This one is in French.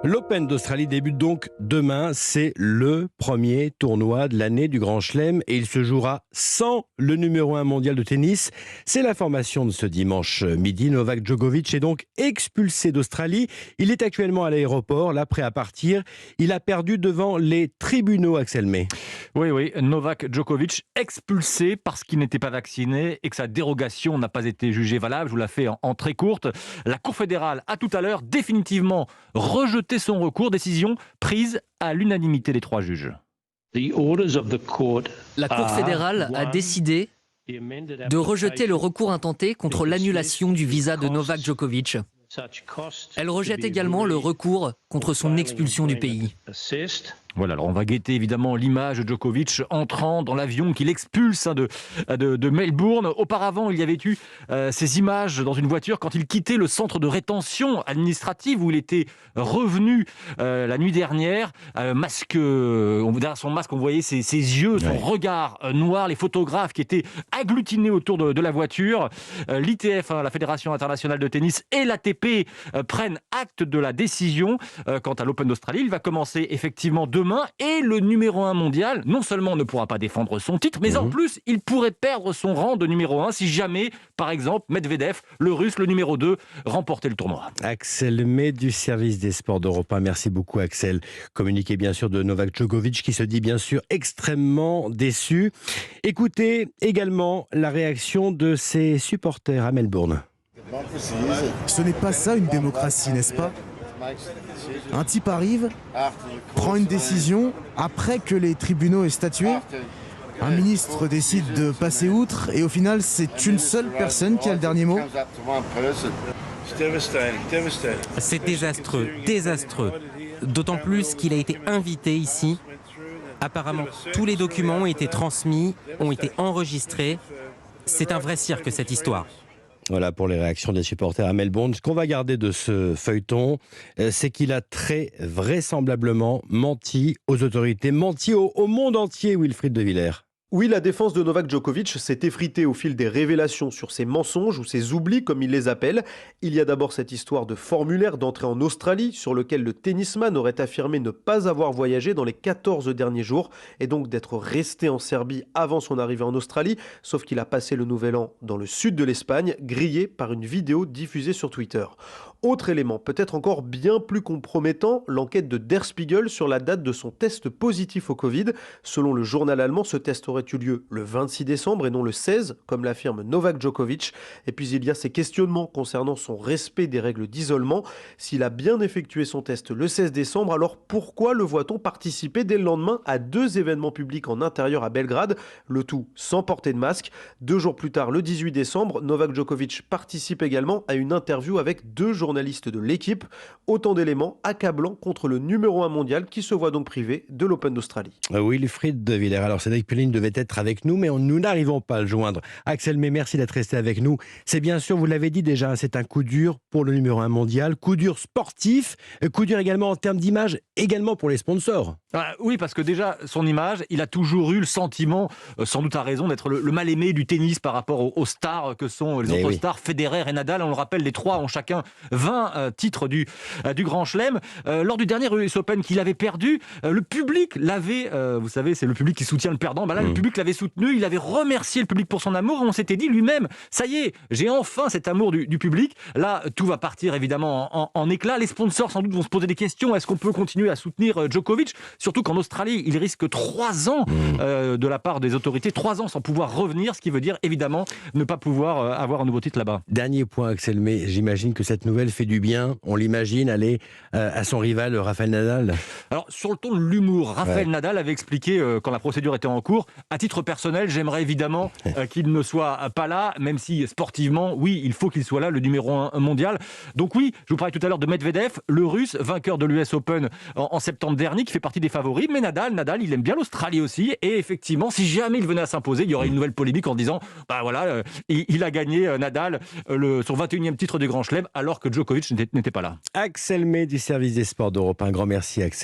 L'Open d'Australie débute donc demain. C'est le premier tournoi de l'année du Grand Chelem et il se jouera sans le numéro 1 mondial de tennis. C'est l'information de ce dimanche midi. Novak Djokovic est donc expulsé d'Australie. Il est actuellement à l'aéroport, là prêt à partir. Il a perdu devant les tribunaux, Axel May. Oui, Novak Djokovic expulsé parce qu'il n'était pas vacciné et que sa dérogation n'a pas été jugée valable. Je vous la fais en très courte. La Cour fédérale a tout à l'heure définitivement rejeté son recours, décision prise à l'unanimité des 3 juges. La Cour fédérale a décidé de rejeter le recours intenté contre l'annulation du visa de Novak Djokovic. Elle rejette également le recours contre son expulsion du pays. Voilà, alors on va guetter évidemment l'image de Djokovic entrant dans l'avion qu'il expulse de Melbourne. Auparavant, il y avait eu ces images dans une voiture quand il quittait le centre de rétention administrative où il était revenu la nuit dernière. Derrière son masque, on voyait ses yeux, son regard noir, les photographes qui étaient agglutinés autour de la voiture. L'ITF, la Fédération internationale de tennis, et l'ATP prennent acte de la décision quant à l'Open d'Australie. Il va commencer effectivement demain et le numéro 1 mondial, non seulement ne pourra pas défendre son titre, mais en plus, il pourrait perdre son rang de numéro 1 si jamais, par exemple, Medvedev, le Russe, le numéro 2, remportait le tournoi. Axel May du service des sports d'Europe 1. Merci beaucoup, Axel. Communiqué bien sûr de Novak Djokovic qui se dit bien sûr extrêmement déçu. Écoutez également la réaction de ses supporters à Melbourne. Ce n'est pas ça une démocratie, n'est-ce pas ? Un type arrive, prend une décision après que les tribunaux aient statué. Un ministre décide de passer outre et au final, c'est une seule personne qui a le dernier mot. C'est désastreux. D'autant plus qu'il a été invité ici. Apparemment, tous les documents ont été transmis, ont été enregistrés. C'est un vrai cirque, cette histoire. Voilà pour les réactions des supporters à Melbourne. Ce qu'on va garder de ce feuilleton, c'est qu'il a très vraisemblablement menti aux autorités, menti au monde entier, Wilfried de Villers. Oui, la défense de Novak Djokovic s'est effritée au fil des révélations sur ses mensonges ou ses oublis, comme il les appelle. Il y a d'abord cette histoire de formulaire d'entrée en Australie, sur lequel le tennisman aurait affirmé ne pas avoir voyagé dans les 14 derniers jours, et donc d'être resté en Serbie avant son arrivée en Australie, sauf qu'il a passé le nouvel an dans le sud de l'Espagne, grillé par une vidéo diffusée sur Twitter. Autre élément, peut-être encore bien plus compromettant, l'enquête de Der Spiegel sur la date de son test positif au Covid. Selon le journal allemand, ce test aurait eu lieu le 26 décembre et non le 16, comme l'affirme Novak Djokovic. Et puis il y a ces questionnements concernant son respect des règles d'isolement. S'il a bien effectué son test le 16 décembre, alors pourquoi le voit-on participer dès le lendemain à 2 événements publics en intérieur à Belgrade, le tout sans porter de masque? 2 jours plus tard, le 18 décembre, Novak Djokovic participe également à une interview avec 2 journalistes de l'équipe. Autant d'éléments accablants contre le numéro 1 mondial qui se voit donc privé de l'Open d'Australie. Wilfried de Villers. Alors Cédric Pullin devait être avec nous, mais nous n'arrivons pas à le joindre. Axel May, merci d'être resté avec nous. C'est bien sûr, vous l'avez dit déjà, c'est un coup dur pour le numéro 1 mondial, coup dur sportif, coup dur également en termes d'image, également pour les sponsors. Oui, parce que déjà, son image, il a toujours eu le sentiment, sans doute à raison, d'être le mal-aimé du tennis par rapport aux stars que sont les autres stars, Federer et Nadal. On le rappelle, les 3 ont chacun 20 titres du Grand Chelem. Lors du dernier US Open qu'il avait perdu, le public l'avait, vous savez, c'est le public qui soutient le perdant, le public l'avait soutenu, il avait remercié le public pour son amour, on s'était dit lui-même, ça y est, j'ai enfin cet amour du public. Là, tout va partir évidemment en éclats. Les sponsors sans doute vont se poser des questions, est-ce qu'on peut continuer à soutenir Djokovic? Surtout qu'en Australie, il risque 3 ans de la part des autorités, 3 ans sans pouvoir revenir, ce qui veut dire évidemment ne pas pouvoir avoir un nouveau titre là-bas. Dernier point, Axel May, j'imagine que cette nouvelle fait du bien, on l'imagine, aller à son rival Rafael Nadal. Alors, sur le ton de l'humour, Rafael Nadal avait expliqué, quand la procédure était en cours, à titre personnel, j'aimerais évidemment qu'il ne soit pas là, même si sportivement, oui, il faut qu'il soit là, le numéro 1 mondial. Donc oui, je vous parlais tout à l'heure de Medvedev, le Russe, vainqueur de l'US Open en septembre dernier, qui fait partie des favoris, mais Nadal, il aime bien l'Australie aussi, et effectivement, si jamais il venait à s'imposer, il y aurait une nouvelle polémique en disant, il a gagné Nadal son 21e titre du Grand Chelem, alors que Djokovic n'était pas là. Axel May du service des sports d'Europe. Un grand merci, Axel.